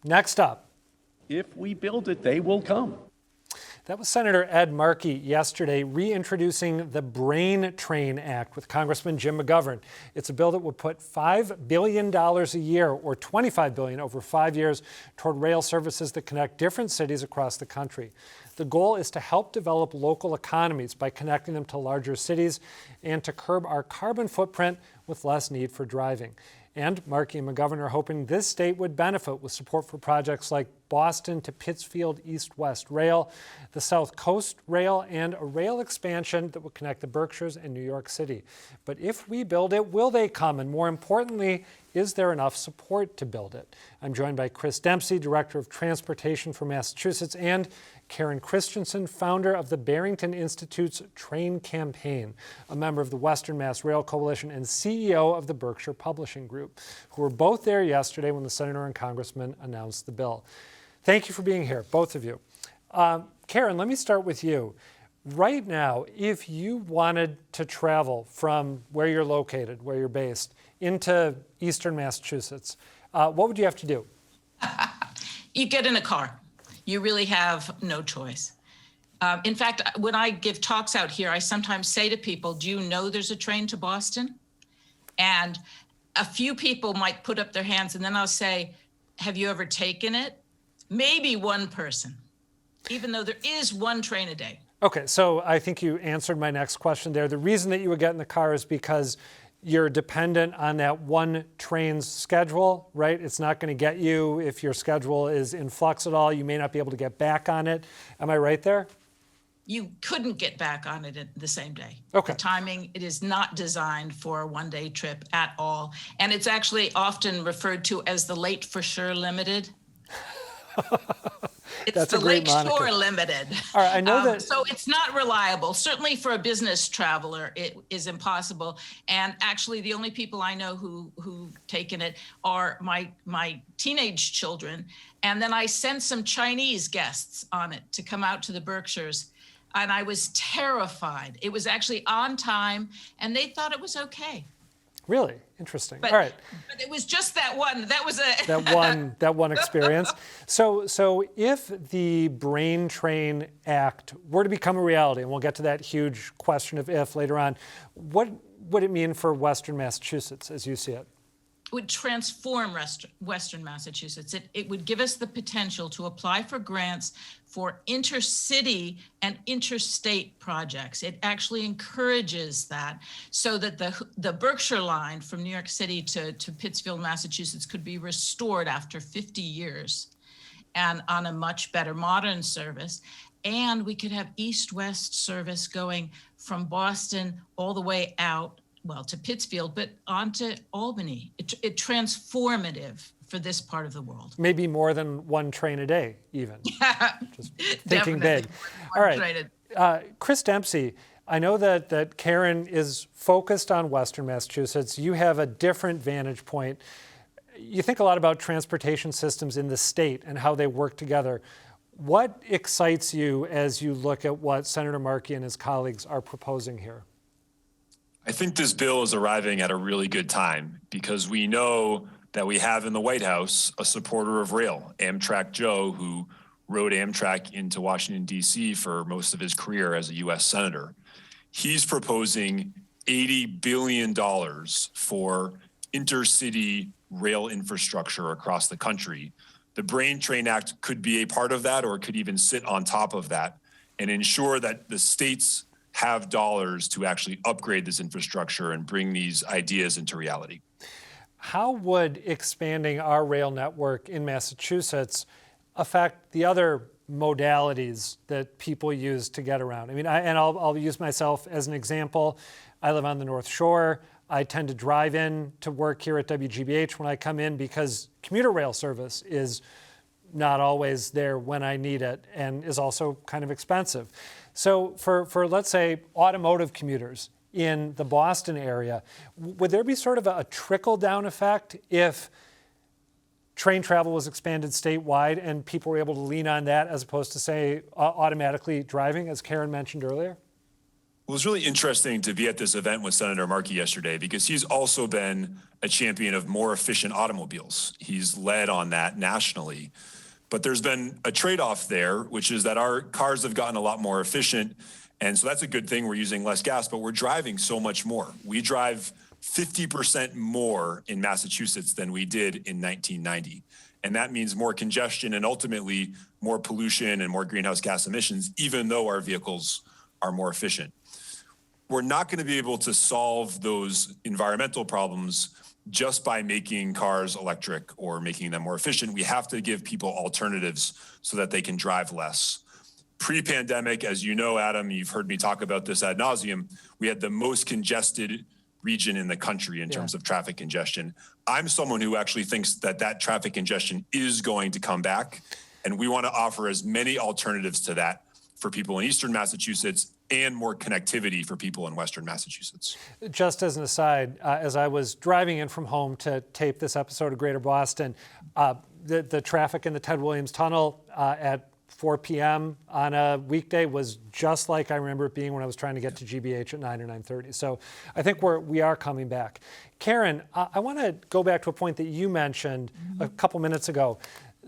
Next up. If we build it, they will come. That was Senator Ed Markey yesterday reintroducing the Brain Train Act with Congressman Jim McGovern. It's a bill that would put $5 billion a year, or $25 billion over 5 years, toward rail services that connect different cities across the country. The goal is to help develop local economies by connecting them to larger cities and to curb our carbon footprint with less need for driving. And Markey and McGovern are hoping this state would benefit with support for projects like Boston to Pittsfield East-West Rail, the South Coast Rail, and a rail expansion that would connect the Berkshires and New York City. But if we build it, will they come? And more importantly, is there enough support to build it? I'm joined by Chris Dempsey, Director of Transportation for Massachusetts, and Karen Christensen, founder of the Barrington Institute's Train Campaign, a member of the Western Mass Rail Coalition and CEO of the Berkshire Publishing Group, who were both there yesterday when the senator and congressman announced the bill. Thank you for being here, both of you. Karen, let me start with you. Right now, if you wanted to travel from where you're located, where you're based, into eastern Massachusetts, what would you have to do? You get in a car. You really have no choice. In fact, when I give talks out here, I sometimes say to people, do you know there's a train to Boston? And a few people might put up their hands, and then I'll say, have you ever taken it? Maybe one person, even though there is one train a day. Okay, so I think you answered my next question there. The reason that you would get in the car is because you're dependent on that one train's schedule, right? It's not going to get you if your schedule is in flux at all. You may not be able to get back on it. Am I right there? You couldn't get back on it the same day. Okay. The timing, it is not designed for a one-day trip at all. And it's actually often referred to as the Late for Sure Limited. It's That's the a great Lakeshore moniker. Limited. All right, I know that. So it's not reliable. Certainly for a business traveler, it is impossible. And actually, the only people I know who've taken it are my teenage children. And then I sent some Chinese guests on it to come out to the Berkshires. And I was terrified. It was actually on time, and they thought it was okay. Really? Interesting. But, all right. But it was just that one. That was a that one experience. So if the Brain Train Act were to become a reality, and we'll get to that huge question of if later on, what would it mean for Western Massachusetts as you see it? Would transform Western Massachusetts. It would give us the potential to apply for grants for intercity and interstate projects. It actually encourages that so that the Berkshire line from New York City to Pittsfield, Massachusetts could be restored after 50 years and on a much better modern service. And we could have east-west service going from Boston all the way out, well, to Pittsfield, but on to Albany. It's transformative for this part of the world. Maybe more than one train a day, even. Just thinking Definitely big. All right, Chris Dempsey, I know that Karen is focused on Western Massachusetts. You have a different vantage point. You think a lot about transportation systems in the state and how they work together. What excites you as you look at what Senator Markey and his colleagues are proposing here? I think this bill is arriving at a really good time because we know that we have in the White House a supporter of rail, Amtrak Joe, who rode Amtrak into Washington, D.C. for most of his career as a U.S. Senator. He's proposing $80 billion for intercity rail infrastructure across the country. The Brain Train Act could be a part of that, or it could even sit on top of that and ensure that the states have dollars to actually upgrade this infrastructure and bring these ideas into reality. How would expanding our rail network in Massachusetts affect the other modalities that people use to get around? I mean, I'll use myself as an example. I live on the North Shore. I tend to drive in to work here at WGBH when I come in because commuter rail service is not always there when I need it and is also kind of expensive. So for let's say, automotive commuters in the Boston area, would there be sort of a trickle-down effect if train travel was expanded statewide and people were able to lean on that as opposed to, say, automatically driving, as Karen mentioned earlier? Well, it was really interesting to be at this event with Senator Markey yesterday because he's also been a champion of more efficient automobiles. He's led on that nationally. But there's been a trade-off there, which is that our cars have gotten a lot more efficient. And so that's a good thing. We're using less gas, but we're driving so much more. We drive 50% more in Massachusetts than we did in 1990. And that means more congestion and ultimately more pollution and more greenhouse gas emissions, even though our vehicles are more efficient. We're not going to be able to solve those environmental problems just by making cars electric or making them more efficient. We have to give people alternatives so that they can drive less. Pre-pandemic, as you know, Adam, you've heard me talk about this ad nauseum, we had the most congested region in the country in terms of traffic congestion. I'm someone who actually thinks that that traffic congestion is going to come back, and we want to offer as many alternatives to that for people in Eastern Massachusetts and more connectivity for people in Western Massachusetts. Just as an aside, as I was driving in from home to tape this episode of Greater Boston, the traffic in the Ted Williams Tunnel at 4 p.m. on a weekday was just like I remember it being when I was trying to get to GBH at 9 or 9:30. So I think we are coming back. Karen, I want to go back to a point that you mentioned a couple minutes ago.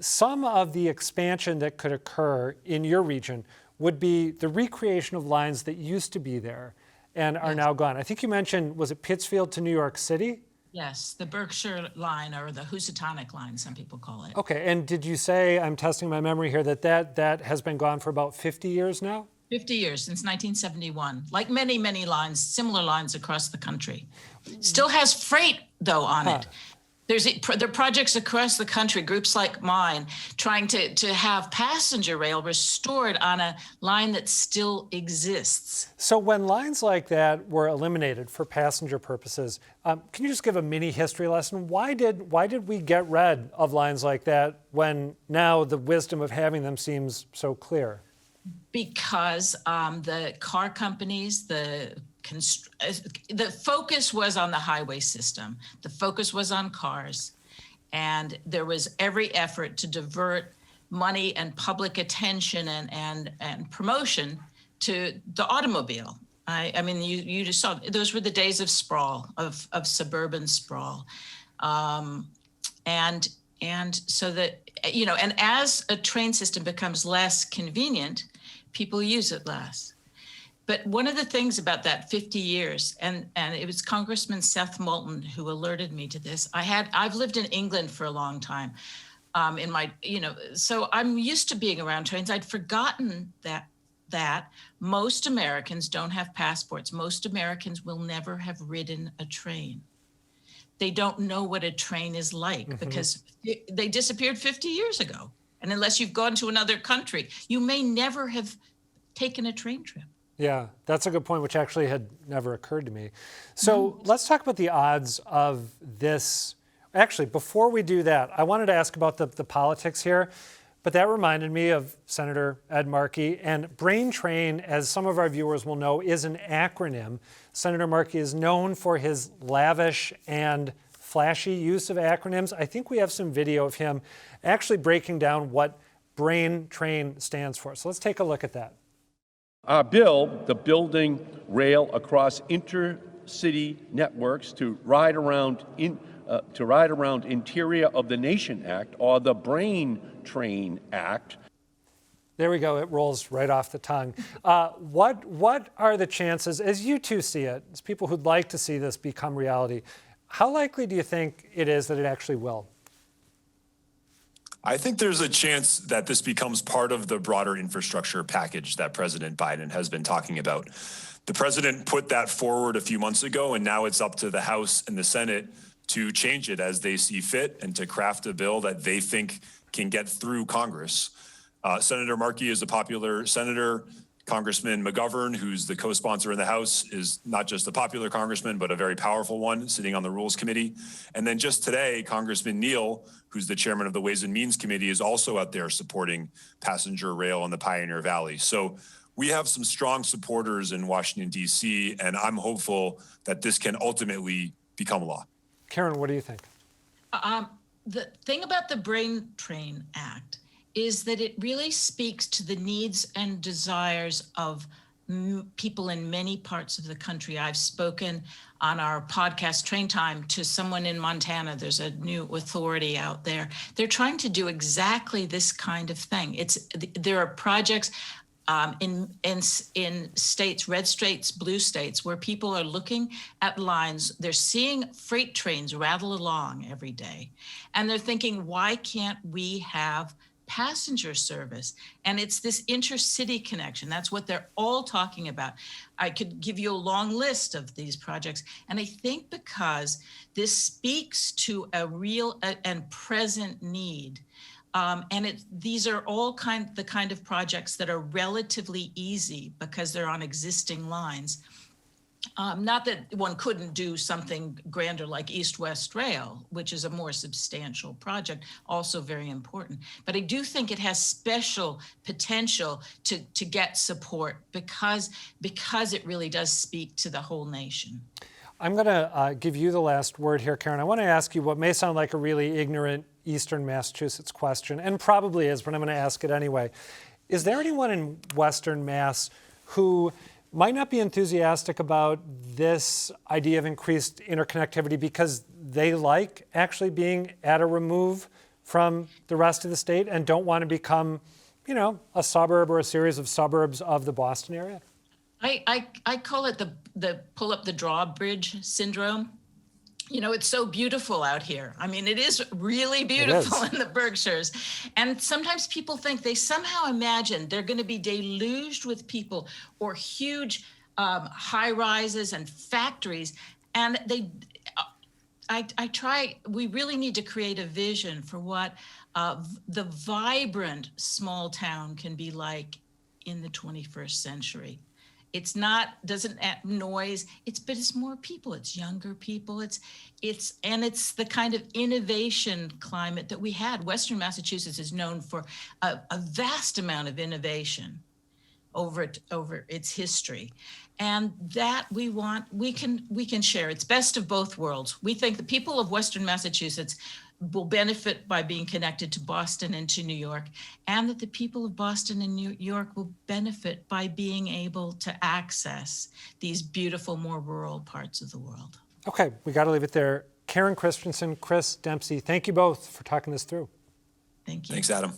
Some of the expansion that could occur in your region would be the recreation of lines that used to be there and are now gone. I think you mentioned, was it Pittsfield to New York City? Yes, the Berkshire line, or the Housatonic line, some people call it. Okay, and did you say, I'm testing my memory here, that has been gone for about 50 years now? 50 years, since 1971. Like many, many lines, similar lines across the country. Still has freight, though, on it. There are projects across the country, groups like mine, trying to have passenger rail restored on a line that still exists. So when lines like that were eliminated for passenger purposes, can you just give a mini history lesson? Why did we get rid of lines like that when now the wisdom of having them seems so clear? Because the car companies, the focus was on the highway system. The focus was on cars. And there was every effort to divert money and public attention and promotion to the automobile. I mean, you just saw, those were the days of sprawl, of suburban sprawl. And so that, and as a train system becomes less convenient, people use it less. But one of the things about that 50 years, and it was Congressman Seth Moulton who alerted me to this. I've lived in England for a long time, so I'm used to being around trains. I'd forgotten that most Americans don't have passports. Most Americans will never have ridden a train. They don't know what a train is like because they disappeared 50 years ago. And unless you've gone to another country, you may never have taken a train trip. Yeah, that's a good point, which actually had never occurred to me. So let's talk about the odds of this. Actually, before we do that, I wanted to ask about the politics here, but that reminded me of Senator Ed Markey. And Brain Train, as some of our viewers will know, is an acronym. Senator Markey is known for his lavish and flashy use of acronyms. I think we have some video of him actually breaking down what Brain Train stands for. So let's take a look at that. Our bill, the Building Rail Across Intercity Networks to Ride Around Interior of the Nation Act, or the Brain Train Act. There we go. It rolls right off the tongue. What are the chances, as you two see it, as people who'd like to see this become reality, how likely do you think it is that it actually will? I think there's a chance that this becomes part of the broader infrastructure package that President Biden has been talking about. The president put that forward a few months ago, and now it's up to the House and the Senate to change it as they see fit and to craft a bill that they think can get through Congress. Senator Markey is a popular senator. Congressman McGovern, who's the co-sponsor in the House, is not just a popular congressman, but a very powerful one sitting on the Rules Committee. And then just today, Congressman Neal, who's the chairman of the Ways and Means Committee, is also out there supporting passenger rail in the Pioneer Valley. So we have some strong supporters in Washington, D.C., and I'm hopeful that this can ultimately become law. Karen, what do you think? The thing about the Brain Train Act is that it really speaks to the needs and desires of people in many parts of the country. I've spoken on our podcast Train Time to someone in Montana. There's a new authority out there. They're trying to do exactly this kind of thing. There are projects in states, red states, blue states, where people are looking at lines. They're seeing freight trains rattle along every day, and they're thinking, why can't we have passenger service? And it's this intercity connection. That's what they're all talking about. I could give you a long list of these projects. And I think because this speaks to a real and present need, and these are all the kind of projects that are relatively easy because they're on existing lines. Not that one couldn't do something grander like East-West Rail, which is a more substantial project, also very important. But I do think it has special potential to get support because it really does speak to the whole nation. I'm going to give you the last word here, Karen. I want to ask you what may sound like a really ignorant Eastern Massachusetts question, and probably is, but I'm going to ask it anyway. Is there anyone in Western Mass who might not be enthusiastic about this idea of increased interconnectivity because they like actually being at a remove from the rest of the state and don't want to become, a suburb or a series of suburbs of the Boston area? I call it the pull up the drawbridge syndrome. It's so beautiful out here. I mean, it is really beautiful in the Berkshires. And sometimes people think they somehow imagine they're going to be deluged with people or huge high rises and factories. And we really need to create a vision for what the vibrant small town can be like in the 21st century. Doesn't add noise, but it's more people, it's younger people, it's the kind of innovation climate that we had. Western Massachusetts is known for a vast amount of innovation over its history. And that we can share. It's best of both worlds. We think the people of Western Massachusetts will benefit by being connected to Boston and to New York, and that the people of Boston and New York will benefit by being able to access these beautiful, more rural parts of the world. Okay, we got to leave it there. Karen Christensen, Chris Dempsey, thank you both for talking this through. Thank you. Thanks, Adam.